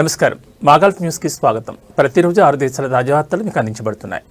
నమస్కారం. మాగల్ఫ్ న్యూస్ కి స్వాగతం. ప్రతిరోజు 6 దేశాల తాజా వార్తలు మీకు అందించబడుతున్నాయి.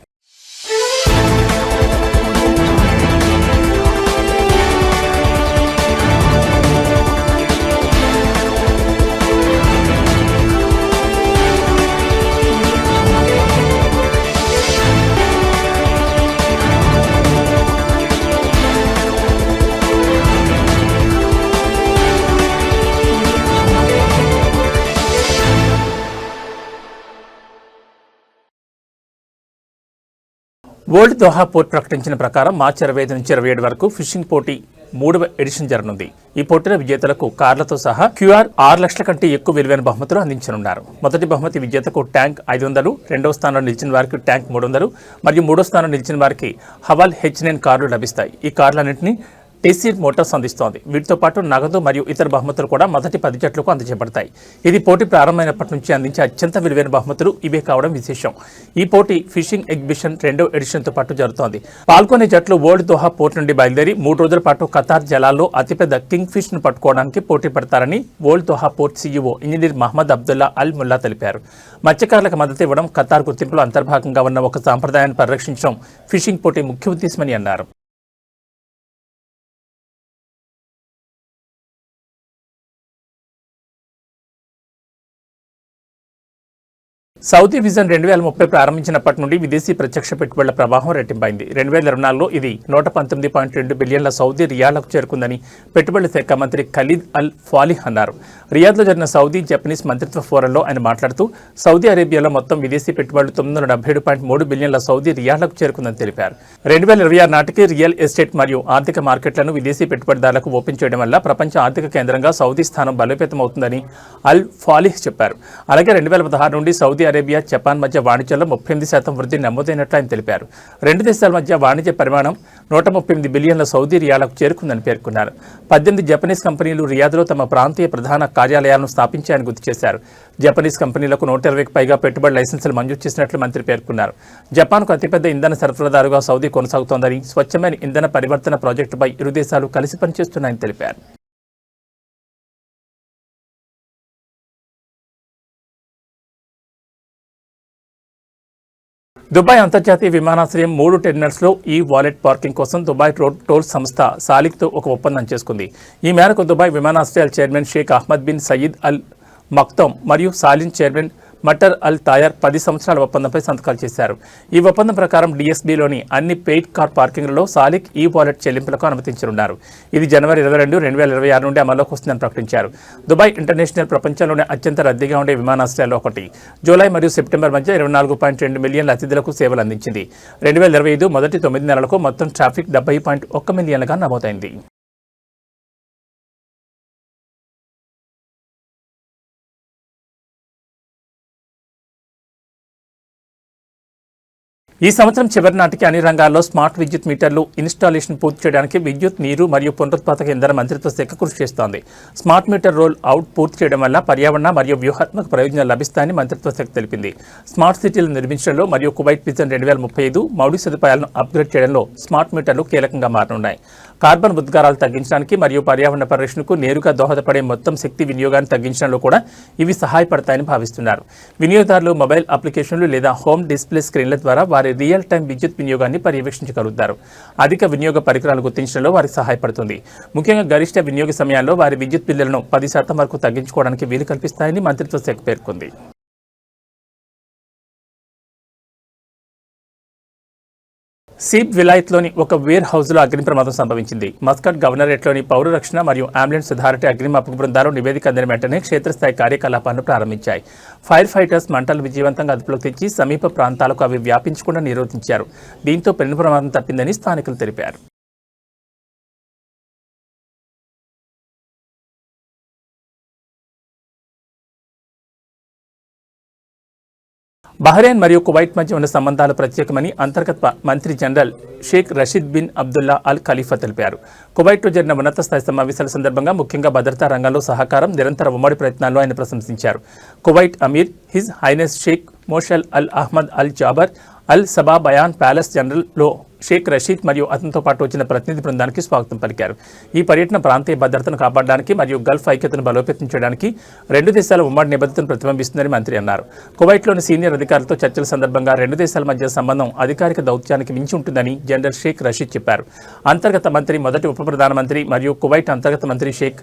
వరల్డ్ దోహా పోర్ట్ ప్రకటించిన ప్రకారం మార్చి 25 నుంచి 27 వరకు ఫిషింగ్ పోటీ 3వ ఎడిషన్ జరగనుంది. ఈ పోటీలో విజేతలకు కార్లతో సహా QR 6 లక్షల కంటే ఎక్కువ విలువైన బహుమతులు అందించనున్నారు. మొదటి బహుమతి విజేతకు ట్యాంక్ 500, రెండవ స్థానంలో నిలిచిన వారికి ట్యాంక్ 300 మరియు మూడో స్థానంలో నిలిచిన వారికి హవాల్ H9 కార్లు లభిస్తాయి. ఈ కార్లన్నింటినీ TCR మోటార్స్ అందిస్తోంది. వీటితో పాటు నగదు మరియు ఇతర బహుమతులు కూడా మొదటి 10 జట్లకు అందజేయబడతాయి. ఇది పోటీ ప్రారంభమైనప్పటి నుంచి అందించే అత్యంత విలువైన బహుమతులు ఇవే కావడం విశేషం. ఈ పోటీ ఫిషింగ్ ఎగ్జిబిషన్ 2వ ఎడిషన్తో పాటు జరుగుతోంది. పాల్గొనే జట్లు వరల్డ్ దోహా పోర్ట్ నుండి బయలుదేరి 3 రోజుల పాటు ఖతార్ జలాల్లో అతిపెద్ద కింగ్ ఫిష్ ను పట్టుకోవడానికి పోటీ పడతారని world Doha port CEO engineer Mohammed Abdullah Al Mulla తెలిపారు. మత్స్యకారులకు మద్దతు ఇవ్వడం, ఖతార్ గుర్తింపులో అంతర్భాగంగా ఉన్న ఒక సాంప్రదాయాన్ని పరిరక్షించడం ఫిషింగ్ పోటీ ముఖ్య ఉద్దేశమని అన్నారు. సౌదీ విజన్ 2030 ప్రారంభించినప్పటి నుండి విదేశీ ప్రత్యక్ష పెట్టుబడుల ప్రవాహం రెట్టింపైంది. 2024లో ఇది 119.2 బిలియన్ల సౌదీ రియాళ్లకు చేరుకుందని పెట్టుబడుల శాఖ మంత్రి ఖలీద్ అల్ ఫాలిహ్ అన్నారు. రియాద్లో జరిగిన సౌదీ జపనీస్ మంత్రిత్వ ఫోరంలో ఆయన మాట్లాడుతూ సౌదీ అరేబియాలో మొత్తం విదేశీ పెట్టుబడులు 977.3 బిలియన్ల సౌదీ రియాళ్లకు చేరుకుందని తెలిపారు. 2026 నాటికి రియల్ ఎస్టేట్ మరియు ఆర్థిక మార్కెట్లను విదేశీ పెట్టుబడిదారులకు ఓపెన్ చేయడం వల్ల ప్రపంచ ఆర్థిక కేంద్రంగా సౌదీ స్థానం బలోపేతమవుతుందని అల్ ఫాలిహ్ చెప్పారు. అలాగే 2016 నుండి సౌదీ అరేబియా, జపాన్ మధ్య వాణిజ్యంలో 38% వృద్ధి నమోదైనట్లు ఆయన తెలిపారు. రెండు దేశాల మధ్య వాణిజ్య పరిమాణం 138 బిలియన్ల సౌదీ రియాలకు చేరుకుందని పేర్కొన్నారు. 18 జపనీస్ కంపెనీలు రియాద్లో తమ ప్రాంతీయ ప్రధాన కార్యాలయాలను స్థాపించాయని గుర్తు చేశారు. జపనీస్ కంపెనీలకు 120కి పైగా పెట్టుబడి లైసెన్సులు మంజూరు చేసినట్లు మంత్రి పేర్కొన్నారు. జపాన్కు అతిపెద్ద ఇంధన సరఫరాదారుగా సౌదీ కొనసాగుతోందని, స్వచ్ఛమైన ఇంధన పరివర్తన ప్రాజెక్టుపై ఇరు దేశాలు కలిసి పనిచేస్తున్నాయని తెలిపారు. దుబాయ్ అంతర్జాతీయ విమానాశ్రయం 3 టెర్మినల్స్లో ఈ వాలెట్ పార్కింగ్ కోసం దుబాయ్ రోడ్ టోల్ సంస్థ సాలిక్తో ఒక ఒప్పందం చేసుకుంది. ఈ మేరకు దుబాయ్ విమానాశ్రయాల chairman Sheikh Ahmed bin Saeed Al Maktoum మరియు సాలిన్ చైర్మన్ మటర్ అల్ తాయర్ 10 సంవత్సరాల ఒప్పందంపై సంతకాలు చేశారు. ఈ ఒప్పందం ప్రకారం DSBలోని అన్ని పెయిడ్ కార్ పార్కింగ్లలో సాలిక్ ఈ వాలెట్ చెల్లింపులకు అనుమతించనున్నారు. ఇది జనవరి 22, 2026 నుండి అమల్లోకి వస్తుందని ప్రకటించారు. దుబాయ్ ఇంటర్నేషనల్ ప్రపంచంలోనే అత్యంత రద్దీగా ఉండే విమానాశ్రయాల్లో ఒకటి. జూలై మరియు సెప్టెంబర్ మధ్య 24.2 మిలియన్ల అతిథులకు సేవలు అందించింది. 2025 మొదటి 9 నెలలకు మొత్తం ట్రాఫిక్ 70.1 మిలియన్లుగా నమోదైంది. ఈ సంవత్సరం చివరి నాటికి అన్ని రంగాల్లో స్మార్ట్ విద్యుత్ మీటర్లు ఇన్స్టాలేషన్ పూర్తి చేయడానికి విద్యుత్, నీరు మరియు పునరుత్పాదక ఇంధన మంత్రిత్వ శాఖ కృషి చేస్తోంది. స్మార్ట్ మీటర్ రోల్ అవుట్ పూర్తి చేయడం వల్ల పర్యావరణ మరియు వ్యూహాత్మక ప్రయోజనాలు లభిస్తాయని మంత్రిత్వ శాఖ తెలిపింది. స్మార్ట్ సిటీలు నిర్మించడంలో మరియు కువైట్ విజన్ 2035 మౌలిక సదుపాయాలను అప్గ్రేడ్ చేయడంలో స్మార్ట్ మీటర్లు కీలకంగా మారనున్నాయి. కార్బన్ ఉద్గారాలు తగ్గించడానికి మరియు పర్యావరణ పరిరక్షణకు నేరుగా దోహదపడే మొత్తం శక్తి వినియోగాన్ని తగ్గించడంలో కూడా ఇవి సహాయపడతాయని భావిస్తున్నారు. వినియోగదారులు మొబైల్ అప్లికేషన్లు లేదా హోమ్ డిస్ప్లే స్క్రీన్ల ద్వారా వారి రియల్ టైం విద్యుత్ వినియోగాన్ని పర్యవేక్షించగలుగుతారు. అధిక వినియోగ పరికరాలు గుర్తించడంలో వారికి సహాయపడుతుంది. ముఖ్యంగా గరిష్ట వినియోగ సమయాల్లో వారి విద్యుత్ బిల్లులను 10% వరకు తగ్గించుకోవడానికి వీలు కల్పిస్తాయని మంత్రిత్వ శాఖ పేర్కొంది. సీబ్ విలాయత్లోని ఒక వేర్ హౌస్లో అగ్ని ప్రమాదం సంభవించింది. మస్కట్ గవర్నరేట్లోని పౌర రక్షణ మరియు అంబులెన్స్ అథారిటీ అగ్నిమాపక బృందాలు నివేదిక అందిన వెంటనే క్షేత్రస్థాయి కార్యకలాపాలను ప్రారంభించాయి. ఫైర్ ఫైటర్స్ మంటలు విజయవంతంగా అదుపులోకి తెచ్చి సమీప ప్రాంతాలకు అవి వ్యాపించకుండా నిరోధించారు. దీంతో పెను ప్రమాదం తప్పిందని స్థానికులు తెలిపారు. బహ్రెయిన్ మరియు కువైట్ మధ్య ఉన్న సంబంధాలు ప్రత్యేకమని అంతర్గత మంత్రి general Sheikh Rashid bin Abdullah Al Khalifa తెలిపారు. కువైట్లో జరిగిన ఉన్నత స్థాయి సమావేశాల సందర్భంగా ముఖ్యంగా భద్రతా రంగంలో సహకారం, నిరంతర ఉమ్మడి ప్రయత్నాల్లో ఆయన ప్రశంసించారు. కువైట్ అమీర్ His Highness Sheikh Mishal Al Ahmad Al Jaber Al Sabah Bayan Palace జనరల్లో షేక్ రషీద్ మరియు అతనితో పాటు వచ్చిన ప్రతినిధి బృందానికి స్వాగతం పలికారు. ఈ పర్యటన ప్రాంతీయ భద్రతను కాపాడడానికి మరియు గల్ఫ్ ఐక్యతను బలోపేతం చేయడానికి రెండు దేశాల ఉమ్మడి నిబద్ధతను ప్రతిబింబిస్తుందని మంత్రి అన్నారు. కువైట్లోని సీనియర్ అధికారులతో చర్చల సందర్భంగా రెండు దేశాల మధ్య సంబంధం అధికారిక దౌత్యానికి మించి ఉంటుందని జనరల్ షేక్ రషీద్ చెప్పారు. అంతర్గత మంత్రి, మొదటి ఉప ప్రధానమంత్రి మరియు కువైట్ అంతర్గత మంత్రి షేక్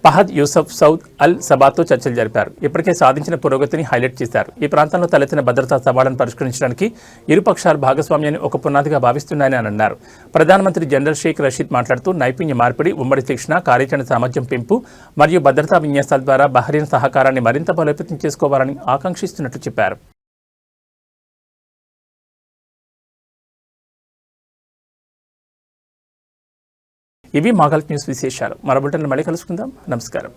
ఫహద్ యూసఫ్ సౌద్ అల్ సబాతో చర్చలు జరిపారు. ఇప్పటికే సాధించిన పురోగతిని హైలైట్ చేశారు. ఈ ప్రాంతంలో తలెత్తిన భద్రతా సవాళ్లను పరిష్కరించడానికి ఇరు పక్షాలు భాగస్వామ్యాన్ని ఒక పునాదిగా భావిస్తున్నాయని అన్నారు. ప్రధానమంత్రి జనరల్ షేక్ రషీద్ మాట్లాడుతూ నైపుణ్య మార్పిడి, ఉమ్మడి శిక్షణ, కార్యాచరణ సామర్థ్యం పెంపు మరియు భద్రతా విన్యాసాల ద్వారా బహ్రెయిన్ సహకారాన్ని మరింత బలోపేతం చేసుకోవాలని ఆకాంక్షిస్తున్నట్లు చెప్పారు. ఇవి మా గల్ఫ్ న్యూస్ విశేషాలు. మరో బులెటిన్లో మళ్ళీ కలుసుకుందాం. నమస్కారం.